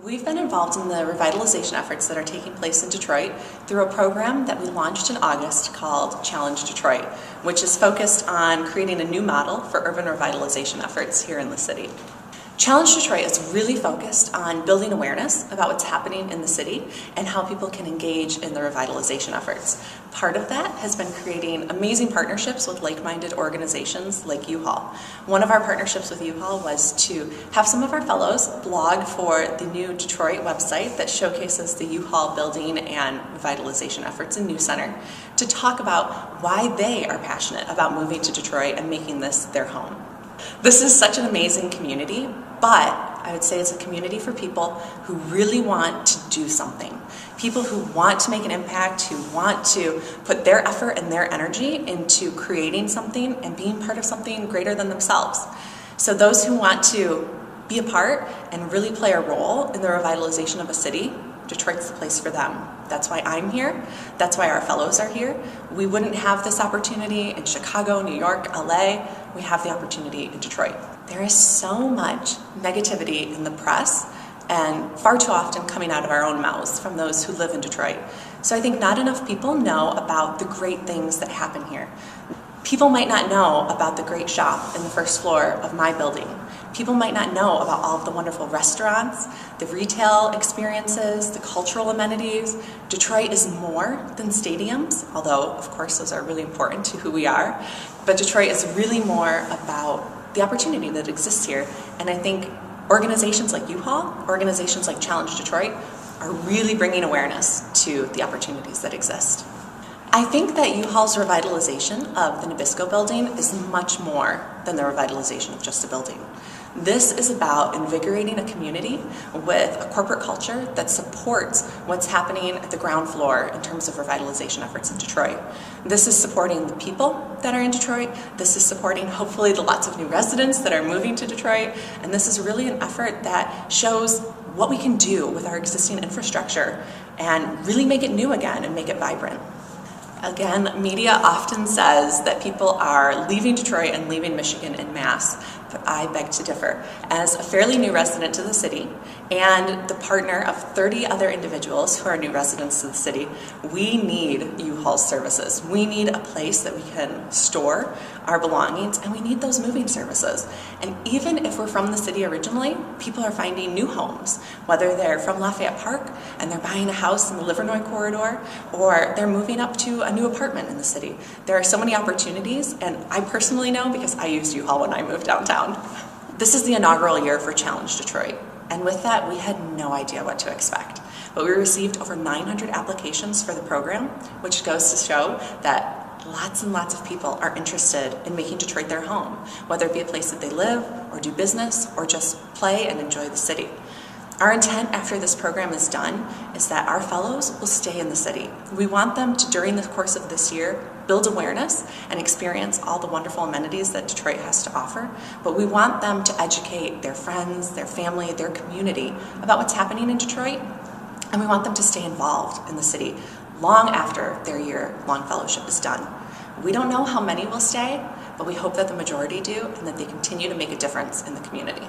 We've been involved in the revitalization efforts that are taking place in Detroit through a program that we launched in August called Challenge Detroit, which is focused on creating a new model for urban revitalization efforts here in the city. Challenge Detroit is really focused on building awareness about what's happening in the city and how people can engage in the revitalization efforts. Part of that has been creating amazing partnerships with like-minded organizations like U-Haul. One of our partnerships with U-Haul was to have some of our fellows blog for the new Detroit website that showcases the U-Haul building and revitalization efforts in New Center to talk about why they are passionate about moving to Detroit and making this their home. This is such an amazing community, but I would say it's a community for people who really want to do something. People who want to make an impact, who want to put their effort and their energy into creating something and being part of something greater than themselves. So those who want to be a part and really play a role in the revitalization of a city, Detroit's the place for them. That's why I'm here. That's why our fellows are here. We wouldn't have this opportunity in Chicago, New York, LA. We have the opportunity in Detroit. There is so much negativity in the press and far too often coming out of our own mouths from those who live in Detroit. So I think not enough people know about the great things that happen here. People might not know about the great shop in the first floor of my building. People might not know about all of the wonderful restaurants, the retail experiences, the cultural amenities. Detroit is more than stadiums, although of course those are really important to who we are. But Detroit is really more about the opportunity that exists here. And I think organizations like U-Haul, organizations like Challenge Detroit are really bringing awareness to the opportunities that exist. I think that U-Haul's revitalization of the Nabisco Building is much more than the revitalization of just a building. This is about invigorating a community with a corporate culture that supports what's happening at the ground floor in terms of revitalization efforts in Detroit. This is supporting the people that are in Detroit. This is supporting hopefully the lots of new residents that are moving to Detroit. And this is really an effort that shows what we can do with our existing infrastructure and really make it new again and make it vibrant. Again, media often says that people are leaving Detroit and leaving Michigan en masse, but I beg to differ. As a fairly new resident to the city and the partner of 30 other individuals who are new residents to the city, we need U-Haul's services. We need a place that we can store our belongings, and we need those moving services. And even if we're from the city originally, people are finding new homes, whether they're from Lafayette Park and they're buying a house in the Livernois corridor, or they're moving up to a new apartment in the city. There are so many opportunities, and I personally know because I used U-Haul when I moved downtown. This is the inaugural year for Challenge Detroit, and with that, we had no idea what to expect. But we received over 900 applications for the program, which goes to show that lots and lots of people are interested in making Detroit their home, whether it be a place that they live or do business or just play and enjoy the city. Our intent after this program is done is that our fellows will stay in the city. We want them to, during the course of this year, build awareness and experience all the wonderful amenities that Detroit has to offer, but we want them to educate their friends, their family, their community about what's happening in Detroit, and we want them to stay involved in the city long after their year-long fellowship is done. We don't know how many will stay, but we hope that the majority do and that they continue to make a difference in the community.